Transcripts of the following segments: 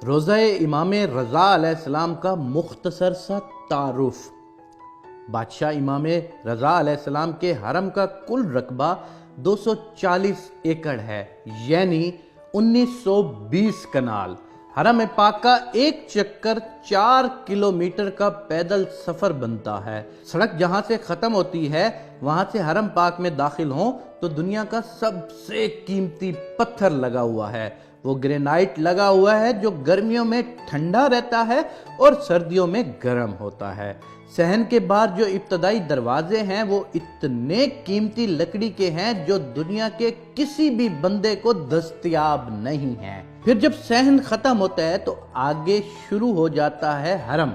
روزہ امام رضا علیہ السلام کا مختصر سا تعارف۔ بادشاہ امام رضا علیہ السلام کے حرم کا کل رقبہ 240 ایکڑ ہے، یعنی 1920 کنال۔ حرم پاک کا ایک چکر 4 کلومیٹر کا پیدل سفر بنتا ہے۔ سڑک جہاں سے ختم ہوتی ہے وہاں سے حرم پاک میں داخل ہوں تو دنیا کا سب سے قیمتی پتھر لگا ہوا ہے۔ وہ گرینائٹ لگا ہوا ہے جو گرمیوں میں ٹھنڈا رہتا ہے اور سردیوں میں گرم ہوتا ہے۔ صحن کے باہر جو ابتدائی دروازے ہیں وہ اتنے قیمتی لکڑی کے ہیں جو دنیا کے کسی بھی بندے کو دستیاب نہیں ہیں۔ پھر جب صحن ختم ہوتا ہے تو آگے شروع ہو جاتا ہے حرم۔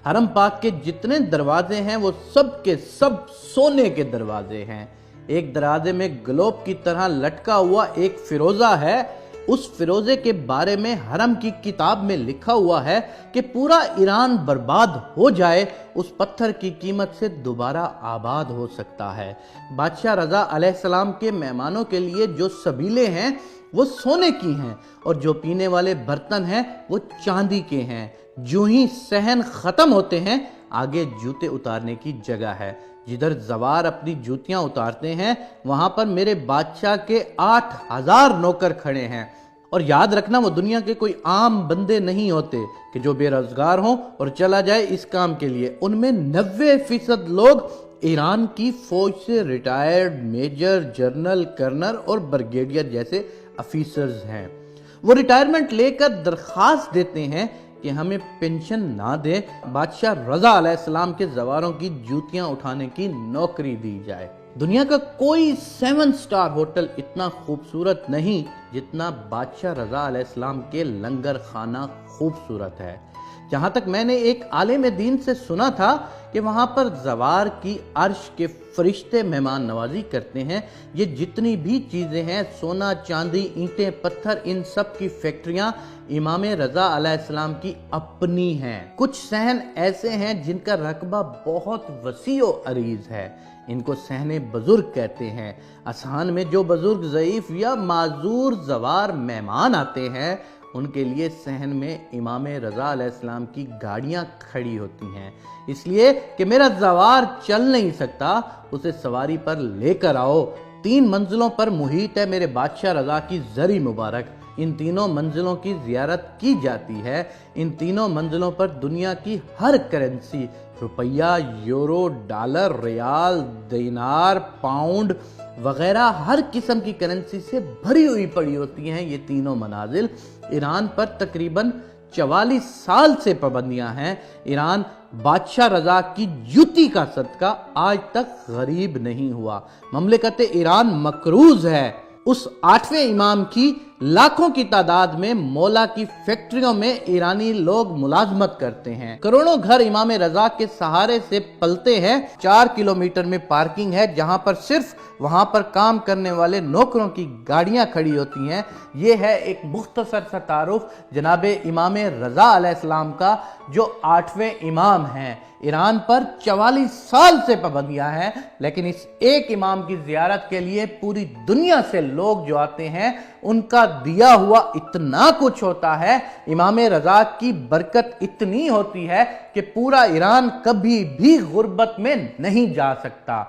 حرم پاک کے جتنے دروازے ہیں وہ سب کے سب سونے کے دروازے ہیں۔ ایک دروازے میں گلوب کی طرح لٹکا ہوا ایک فیروزہ ہے۔ اس فیروزے کے بارے میں حرم کی کتاب میں لکھا ہوا ہے کہ پورا ایران برباد ہو جائے اس پتھر کی قیمت سے دوبارہ آباد ہو سکتا ہے۔ بادشاہ رضا علیہ السلام کے مہمانوں کے لیے جو سبیلے ہیں وہ سونے کی ہیں اور جو پینے والے برتن ہیں وہ چاندی کے ہیں۔ جو ہی صحن ختم ہوتے ہیں آگے جوتے اتارنے کی جگہ ہے۔ جدھر زوار اپنی جوتیاں اتارتے ہیں وہاں پر میرے بادشاہ کے 8000 نوکر کھڑے ہیں۔ اور یاد رکھنا وہ دنیا کے کوئی عام بندے نہیں ہوتے کہ جو بے روزگار ہوں اور چلا جائے اس کام کے لیے۔ ان میں 90% لوگ ایران کی فوج سے ریٹائرڈ میجر، جنرل، کرنل اور بریگیڈیئر جیسے افیسرز ہیں۔ وہ ریٹائرمنٹ لے کر درخواست دیتے ہیں کہ ہمیں پینشن نہ دے، بادشاہ رضا علیہ السلام کے زواروں کی جوتیاں اٹھانے کی نوکری دی جائے۔ دنیا کا کوئی 7 سٹار ہوٹل اتنا خوبصورت نہیں جتنا بادشاہ رضا علیہ السلام کے لنگر خانہ خوبصورت ہے۔ جہاں تک میں نے ایک عالم دین سے سنا تھا کہ وہاں پر زوار کی عرش کے فرشتے مہمان نوازی کرتے ہیں۔ یہ جتنی بھی چیزیں ہیں، سونا، چاندی، اینٹیں، پتھر، ان سب کی فیکٹریاں امام رضا علیہ السلام کی اپنی ہیں۔ کچھ صحن ایسے ہیں جن کا رقبہ بہت وسیع و عریض ہے۔ ان کو صحن بزرگ کہتے ہیں۔ اذہان میں جو بزرگ ضعیف یا معذور زوار مہمان آتے ہیں ان کے لیے صحن میں امام رضا علیہ السلام کی گاڑیاں کھڑی ہوتی ہیں، اس لیے کہ میرا زوار چل نہیں سکتا، اسے سواری پر لے کر آؤ۔ 3 منزلوں پر محیط ہے میرے بادشاہ رضا کی زری مبارک۔ ان تینوں منزلوں کی زیارت کی جاتی ہے۔ ان تینوں منزلوں پر دنیا کی ہر کرنسی، روپیہ، یورو، ڈالر، ریال، دینار، پاؤنڈ وغیرہ ہر قسم کی کرنسی سے بھری ہوئی پڑی ہوتی ہیں۔ یہ تینوں منازل ایران پر تقریباً 44 سال سے پابندیاں ہیں۔ ایران بادشاہ رضا کی جوتی کا صدقہ آج تک غریب نہیں ہوا۔ مملکت ایران مقروض ہے۔ اس 8ویں امام کی لاکھوں کی تعداد میں مولا کی فیکٹریوں میں ایرانی لوگ ملازمت کرتے ہیں۔ کروڑوں گھر امام رضا کے سہارے سے پلتے ہیں۔ 4 کلومیٹر میں پارکنگ ہے جہاں پر صرف وہاں پر کام کرنے والے نوکروں کی گاڑیاں کھڑی ہوتی ہیں۔ یہ ہے ایک مختصر سا تعارف جناب امام رضا علیہ السلام کا جو 8ویں امام ہیں۔ ایران پر 44 سال سے پابندیاں ہیں، لیکن اس ایک امام کی زیارت کے لیے پوری دنیا سے لوگ جو آتے ہیں ان کا دیا ہوا اتنا کچھ ہوتا ہے۔ امام رضا کی برکت اتنی ہوتی ہے کہ پورا ایران کبھی بھی غربت میں نہیں جا سکتا۔